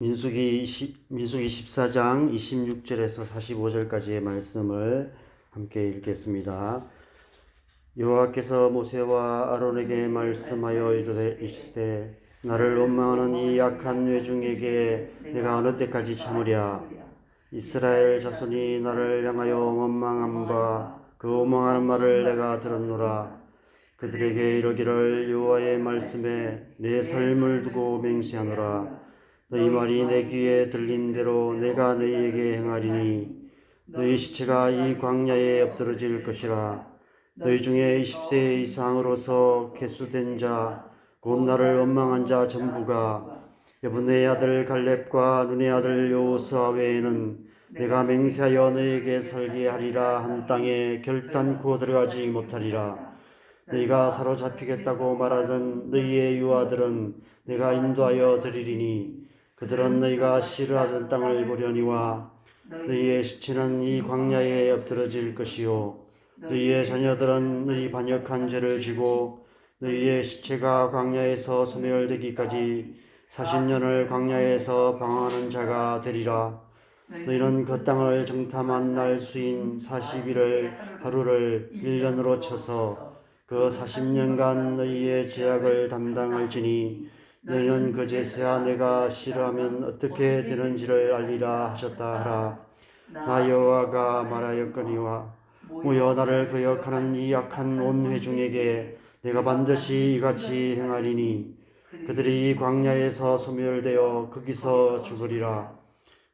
민수기 14장 26절에서 45절까지의 말씀을 함께 읽겠습니다. 여호와께서 모세와 아론에게 말씀하여 이르시되 나를 원망하는 이 악한 회중에게 내가 어느 때까지 참으랴. 이스라엘 자손이 나를 향하여 원망함과 그 원망하는 말을 내가 들었노라. 그들에게 이르기를 여호와의 말씀에 내 삶을 두고 맹세하노라. 너희 말이 내 귀에 들린 대로 내가 너희에게 행하리니 너희 시체가 이 광야에 엎드러질 것이라. 너희 중에 20세 이상으로서 계수된 자 곧 나를 원망한 자 전부가 여분의 아들 갈렙과 눈의 아들 여호수아 외에는 내가 맹세하여 너희에게 살게 하리라 한 땅에 결단코 들어가지 못하리라. 너희가 사로잡히겠다고 말하던 너희의 유아들은 내가 인도하여 드리리니 그들은 너희가 싫어하던 땅을 보려니와 너희의 시체는 이 광야에 엎드러질 것이요 너희의 자녀들은 너희 반역한 죄를 지고 너희의 시체가 광야에서 소멸되기까지 40년을 광야에서 방황하는 자가 되리라. 너희는 그 땅을 정탐한 날 수인 40일을 하루를 1년으로 쳐서 그 40년간 너희의 죄악을 담당할지니 너희는 그 제사야 내가 싫어하면 어떻게 되는지를 알리라 하셨다 하라. 나 여호와가 말하였거니와 모여 나를 거역하는 이 악한 온 회중에게 내가 반드시 이같이 행하리니 그들이 광야에서 소멸되어 거기서 죽으리라.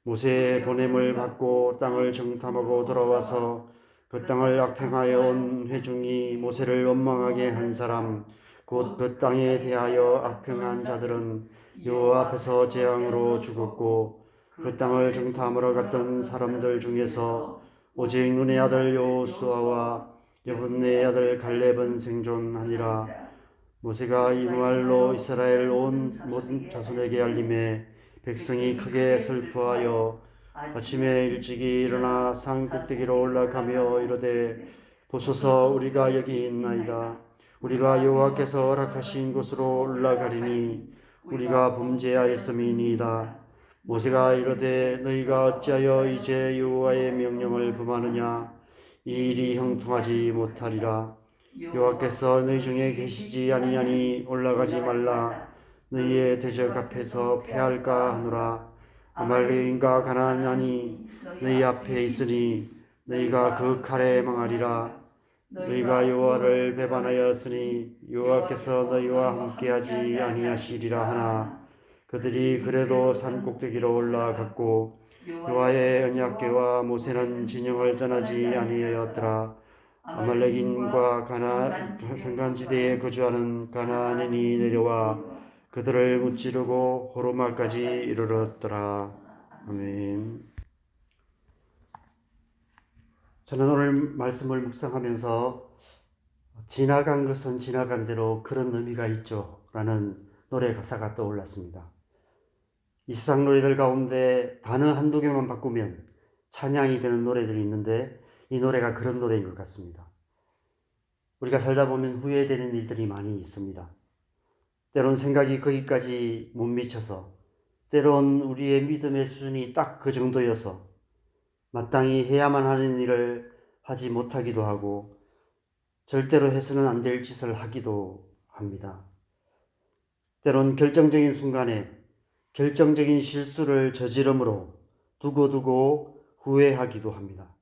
모세의 보냄을 받고 땅을 정탐하고 돌아와서 그 땅을 악평하여 온 회중이 모세를 원망하게 한 사람 곧 그 땅에 대하여 악평한 자들은 여호와 앞에서 재앙으로 죽었고 그 땅을 정탐하러 갔던 사람들 중에서 오직 눈의 아들 여호수아와 여분의 아들 갈렙은 생존하니라. 모세가 이 말로 이스라엘 온 모든 자손에게 알림해 백성이 크게 슬퍼하여 아침에 일찍이 일어나 산 꼭대기로 올라가며 이르되 보소서 우리가 여기 있나이다. 우리가 여호와께서 허락하신 곳으로 올라가리니 우리가 범죄하였음이니이다. 모세가 이르되 너희가 어찌하여 이제 여호와의 명령을 범하느냐. 이 일이 형통하지 못하리라. 여호와께서 너희 중에 계시지 아니하니 올라가지 말라. 너희의 대적 앞에서 패할까 하노라. 아말렉인과 가나안이 너희 앞에 있으니 너희가 그 칼에 망하리라. 너희가 여호와를 배반하였으니 여호와께서 너희와 함께하지 아니하시리라 하나 그들이 그래도 산 꼭대기로 올라갔고 여호와의 언약궤와 모세는 진영을 떠나지 아니하였더라. 아말렉인과 산간지대에 거주하는 가나안인이 내려와 그들을 무찌르고 호르마까지 이르렀더라. 아멘. 저는 오늘 말씀을 묵상하면서 지나간 것은 지나간 대로 그런 의미가 있죠 라는 노래 가사가 떠올랐습니다. 이 세상 노래들 가운데 단어 한두 개만 바꾸면 찬양이 되는 노래들이 있는데 이 노래가 그런 노래인 것 같습니다. 우리가 살다 보면 후회되는 일들이 많이 있습니다. 때론 생각이 거기까지 못 미쳐서 때론 우리의 믿음의 수준이 딱 그 정도여서 마땅히 해야만 하는 일을 하지 못하기도 하고 절대로 해서는 안 될 짓을 하기도 합니다. 때론 결정적인 순간에 결정적인 실수를 저지름으로 두고두고 후회하기도 합니다.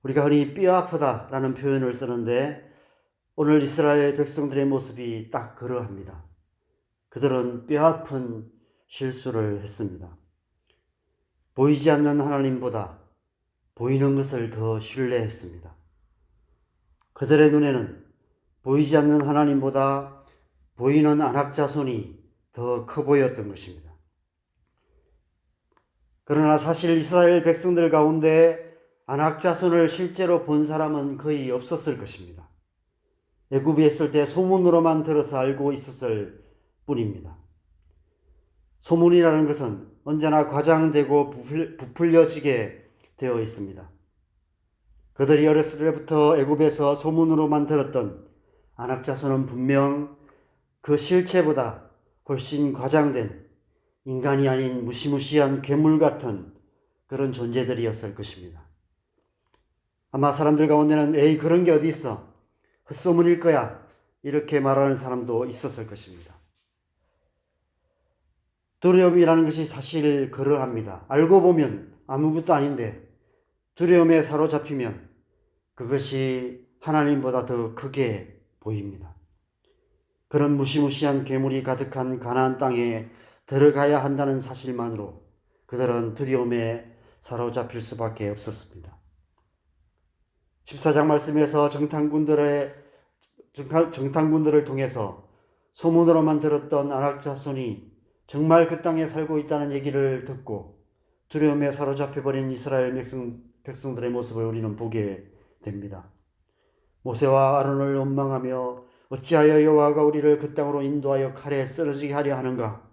우리가 흔히 뼈 아프다라는 표현을 쓰는데 오늘 이스라엘 백성들의 모습이 딱 그러합니다. 그들은 뼈 아픈 실수를 했습니다. 보이지 않는 하나님보다 보이는 것을 더 신뢰했습니다. 그들의 눈에는 보이지 않는 하나님보다 보이는 안악자손이 더 커 보였던 것입니다. 그러나 사실 이스라엘 백성들 가운데 안악자손을 실제로 본 사람은 거의 없었을 것입니다. 애굽에 있을 때 소문으로만 들어서 알고 있었을 뿐입니다. 소문이라는 것은 언제나 과장되고 부풀려지게 되어 있습니다. 그들이 어렸을 때부터 애굽에서 소문으로만 들었던 안악자손은 분명 그 실체보다 훨씬 과장된 인간이 아닌 무시무시한 괴물 같은 그런 존재들이었을 것입니다. 아마 사람들 가운데는 에이 그런 게 어디 있어, 헛소문일 거야, 이렇게 말하는 사람도 있었을 것입니다. 두려움이라는 것이 사실 그러합니다. 알고 보면 아무것도 아닌데 두려움에 사로잡히면 그것이 하나님보다 더 크게 보입니다. 그런 무시무시한 괴물이 가득한 가나안 땅에 들어가야 한다는 사실만으로 그들은 두려움에 사로잡힐 수밖에 없었습니다. 14장 말씀에서 정탐꾼들을 통해서 소문으로만 들었던 아낙 자손이 정말 그 땅에 살고 있다는 얘기를 듣고 두려움에 사로잡혀버린 이스라엘 백성들의 모습을 우리는 보게 됩니다. 모세와 아론을 원망하며 어찌하여 여호와가 우리를 그 땅으로 인도하여 칼에 쓰러지게 하려 하는가?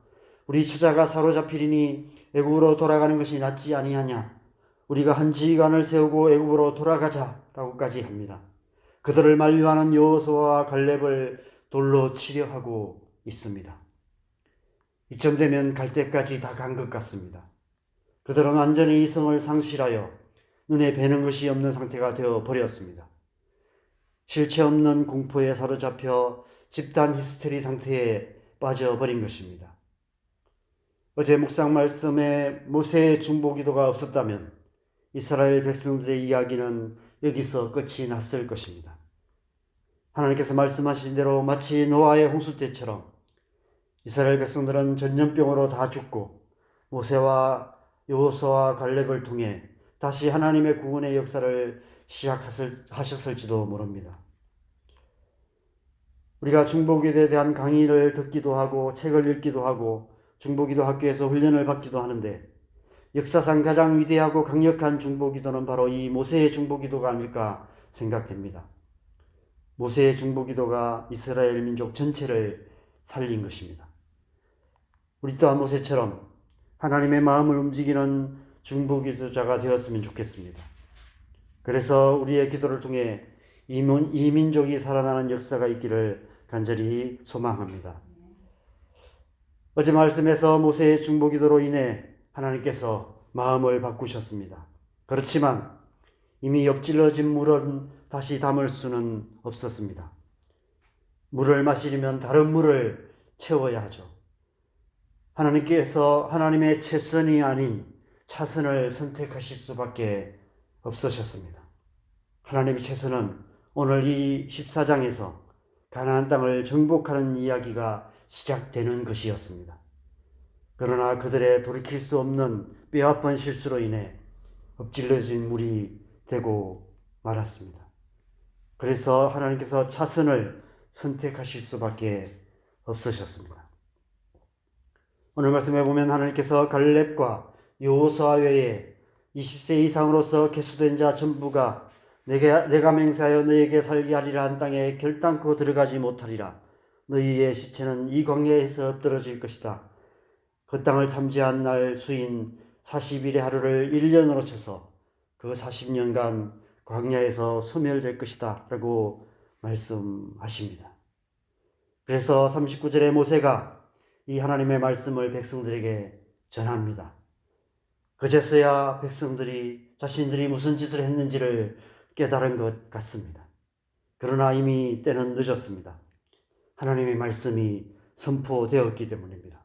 우리 주자가 사로잡히리니 애굽으로 돌아가는 것이 낫지 아니하냐? 우리가 한 지휘관을 세우고 애굽으로 돌아가자라고까지 합니다. 그들을 만류하는 여호수아와 갈렙을 돌로 치려 하고 있습니다. 이쯤 되면 갈 때까지 다 간 것 같습니다. 그들은 완전히 이성을 상실하여 눈에 뵈는 것이 없는 상태가 되어 버렸습니다. 실체 없는 공포에 사로잡혀 집단 히스테리 상태에 빠져버린 것입니다. 어제 묵상 말씀에 모세의 중보기도가 없었다면 이스라엘 백성들의 이야기는 여기서 끝이 났을 것입니다. 하나님께서 말씀하신 대로 마치 노아의 홍수 때처럼 이스라엘 백성들은 전염병으로 다 죽고 모세와 여호수아와 갈렙을 통해 다시 하나님의 구원의 역사를 시작하셨을지도 모릅니다. 우리가 중보기도에 대한 강의를 듣기도 하고 책을 읽기도 하고 중보기도 학교에서 훈련을 받기도 하는데 역사상 가장 위대하고 강력한 중보기도는 바로 이 모세의 중보기도가 아닐까 생각됩니다. 모세의 중보기도가 이스라엘 민족 전체를 살린 것입니다. 우리 또한 모세처럼 하나님의 마음을 움직이는 중보기도자가 되었으면 좋겠습니다. 그래서 우리의 기도를 통해 이 민족이 살아나는 역사가 있기를 간절히 소망합니다. 어제 말씀에서 모세의 중보기도로 인해 하나님께서 마음을 바꾸셨습니다. 그렇지만 이미 엎질러진 물은 다시 담을 수는 없었습니다. 물을 마시려면 다른 물을 채워야 하죠. 하나님께서 하나님의 최선이 아닌 차선을 선택하실 수밖에 없으셨습니다. 하나님의 최선은 오늘 이 14장에서 가나안 땅을 정복하는 이야기가 시작되는 것이었습니다. 그러나 그들의 돌이킬 수 없는 뼈아픈 실수로 인해 엎질러진 물이 되고 말았습니다. 그래서 하나님께서 차선을 선택하실 수밖에 없으셨습니다. 오늘 말씀에 보면 하나님께서 갈렙과 여호수아 외에 20세 이상으로서 계수된 자 전부가 내가 맹세하여 너에게 살게 하리라 한 땅에 결단코 들어가지 못하리라. 너희의 시체는 이 광야에서 엎드러질 것이다. 그 땅을 탐지한 날 수인 40일의 하루를 1년으로 쳐서 그 40년간 광야에서 소멸될 것이다 라고 말씀하십니다. 그래서 39절에 모세가 이 하나님의 말씀을 백성들에게 전합니다. 그제서야 백성들이 자신들이 무슨 짓을 했는지를 깨달은 것 같습니다. 그러나 이미 때는 늦었습니다. 하나님의 말씀이 선포되었기 때문입니다.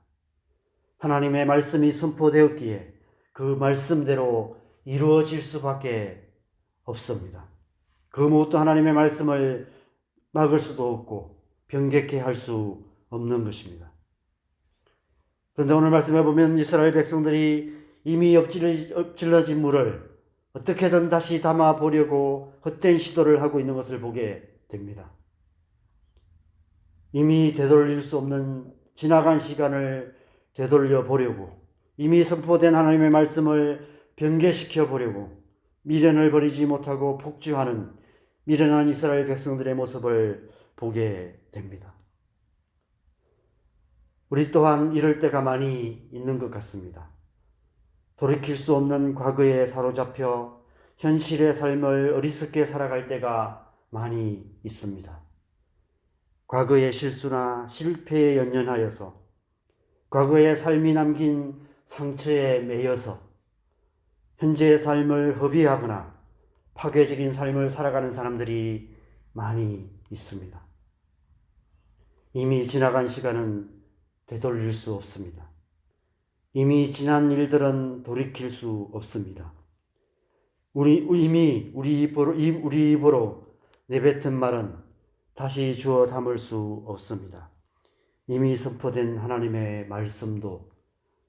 하나님의 말씀이 선포되었기에 그 말씀대로 이루어질 수밖에 없습니다. 그 무엇도 하나님의 말씀을 막을 수도 없고 변개케 할 수 없는 것입니다. 그런데 오늘 말씀해 보면 이스라엘 백성들이 이미 엎질러진 물을 어떻게든 다시 담아 보려고 헛된 시도를 하고 있는 것을 보게 됩니다. 이미 되돌릴 수 없는 지나간 시간을 되돌려 보려고, 이미 선포된 하나님의 말씀을 변개시켜 보려고 미련을 버리지 못하고 폭주하는 미련한 이스라엘 백성들의 모습을 보게 됩니다. 우리 또한 이럴 때가 많이 있는 것 같습니다. 돌이킬 수 없는 과거에 사로잡혀 현실의 삶을 어리석게 살아갈 때가 많이 있습니다. 과거의 실수나 실패에 연연하여서 과거의 삶이 남긴 상처에 매여서 현재의 삶을 허비하거나 파괴적인 삶을 살아가는 사람들이 많이 있습니다. 이미 지나간 시간은 되돌릴 수 없습니다. 이미 지난 일들은 돌이킬 수 없습니다. 이미 우리 입으로 내뱉은 말은 다시 주워 담을 수 없습니다. 이미 선포된 하나님의 말씀도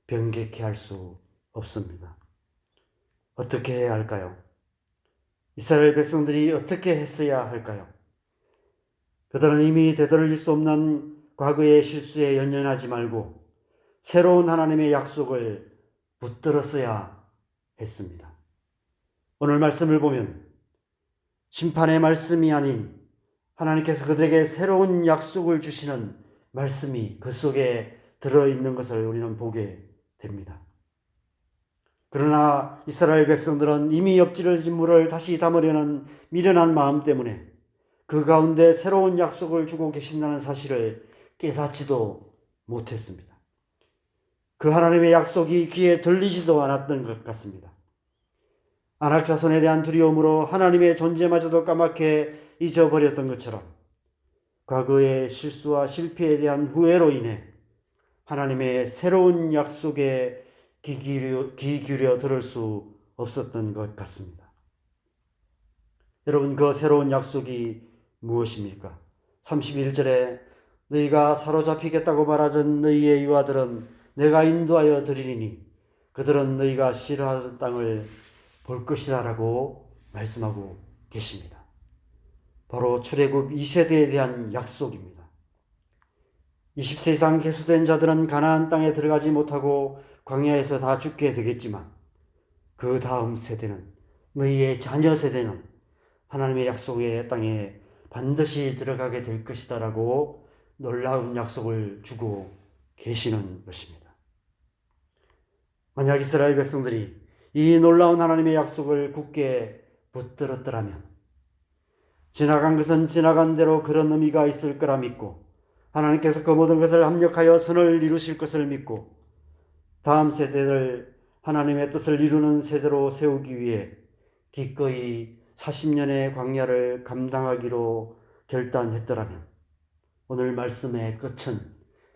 변개케 할 수 없습니다. 어떻게 해야 할까요? 이스라엘 백성들이 어떻게 했어야 할까요? 그들은 이미 되돌릴 수 없는 과거의 실수에 연연하지 말고 새로운 하나님의 약속을 붙들었어야 했습니다. 오늘 말씀을 보면 심판의 말씀이 아닌 하나님께서 그들에게 새로운 약속을 주시는 말씀이 그 속에 들어있는 것을 우리는 보게 됩니다. 그러나 이스라엘 백성들은 이미 엎질러진 물을 다시 담으려는 미련한 마음 때문에 그 가운데 새로운 약속을 주고 계신다는 사실을 깨닫지도 못했습니다. 그 하나님의 약속이 귀에 들리지도 않았던 것 같습니다. 아낙 자손에 대한 두려움으로 하나님의 존재마저도 까맣게 잊어버렸던 것처럼 과거의 실수와 실패에 대한 후회로 인해 하나님의 새로운 약속에 귀 기울여 들을 수 없었던 것 같습니다. 여러분, 그 새로운 약속이 무엇입니까? 31절에 너희가 사로잡히겠다고 말하던 너희의 유아들은 내가 인도하여 드리리니 그들은 너희가 싫어하는 땅을 볼 것이다 라고 말씀하고 계십니다. 바로 출애굽 2세대에 대한 약속입니다. 20세 이상 계수된 자들은 가나안 땅에 들어가지 못하고 광야에서 다 죽게 되겠지만 그 다음 세대는, 너희의 자녀 세대는 하나님의 약속의 땅에 반드시 들어가게 될 것이다 라고 놀라운 약속을 주고 계시는 것입니다. 만약 이스라엘 백성들이 이 놀라운 하나님의 약속을 굳게 붙들었더라면 지나간 것은 지나간 대로 그런 의미가 있을 거라 믿고 하나님께서 그 모든 것을 합력하여 선을 이루실 것을 믿고 다음 세대를 하나님의 뜻을 이루는 세대로 세우기 위해 기꺼이 40년의 광야를 감당하기로 결단했더라면 오늘 말씀의 끝은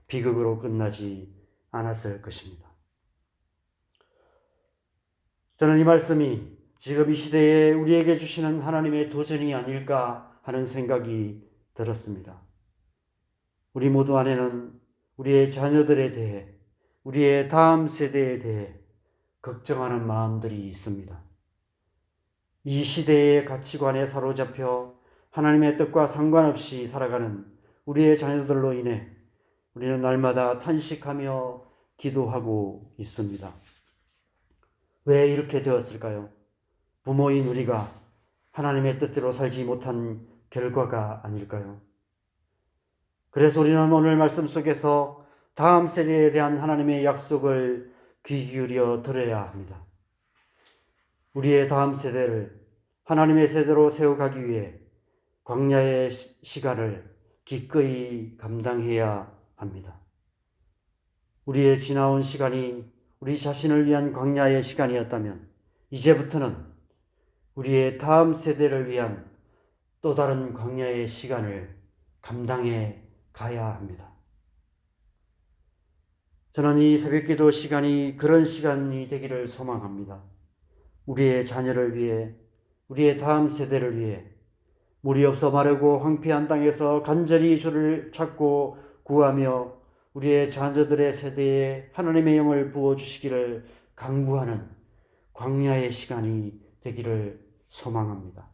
비극으로 끝나지 않았을 것입니다. 저는 이 말씀이 지금 이 시대에 우리에게 주시는 하나님의 도전이 아닐까 하는 생각이 들었습니다. 우리 모두 안에는 우리의 자녀들에 대해, 우리의 다음 세대에 대해 걱정하는 마음들이 있습니다. 이 시대의 가치관에 사로잡혀 하나님의 뜻과 상관없이 살아가는 우리의 자녀들로 인해 우리는 날마다 탄식하며 기도하고 있습니다. 왜 이렇게 되었을까요? 부모인 우리가 하나님의 뜻대로 살지 못한 결과가 아닐까요? 그래서 우리는 오늘 말씀 속에서 다음 세대에 대한 하나님의 약속을 귀 기울여 들어야 합니다. 우리의 다음 세대를 하나님의 세대로 세워가기 위해 광야의 시간을 기꺼이 감당해야 합니다. 우리의 지나온 시간이 우리 자신을 위한 광야의 시간이었다면 이제부터는 우리의 다음 세대를 위한 또 다른 광야의 시간을 감당해 가야 합니다. 저는 이 새벽기도 시간이 그런 시간이 되기를 소망합니다. 우리의 자녀를 위해, 우리의 다음 세대를 위해 물이 없어 마르고 황폐한 땅에서 간절히 주를 찾고 구하며 우리의 자녀들의 세대에 하나님의 영을 부어주시기를 간구하는 광야의 시간이 되기를 소망합니다.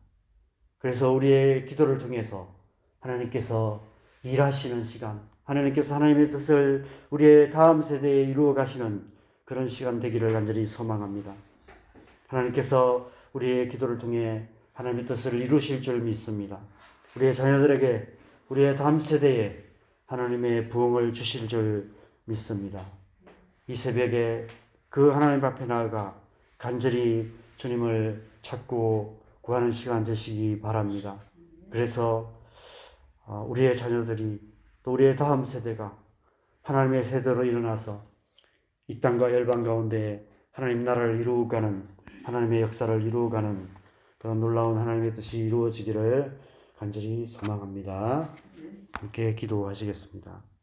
그래서 우리의 기도를 통해서 하나님께서 일하시는 시간, 하나님께서 하나님의 뜻을 우리의 다음 세대에 이루어 가시는 그런 시간 되기를 간절히 소망합니다. 하나님께서 우리의 기도를 통해 하나님의 뜻을 이루실 줄 믿습니다. 우리의 자녀들에게, 우리의 다음 세대에 하나님의 부흥을 주실 줄 믿습니다. 이 새벽에 그 하나님 앞에 나아가 간절히 주님을 찾고 구하는 시간 되시기 바랍니다. 그래서 우리의 자녀들이 또 우리의 다음 세대가 하나님의 세대로 일어나서 이 땅과 열방 가운데 하나님 나라를 이루어가는, 하나님의 역사를 이루어가는 그런 놀라운 하나님의 뜻이 이루어지기를 간절히 소망합니다. 함께 기도하시겠습니다.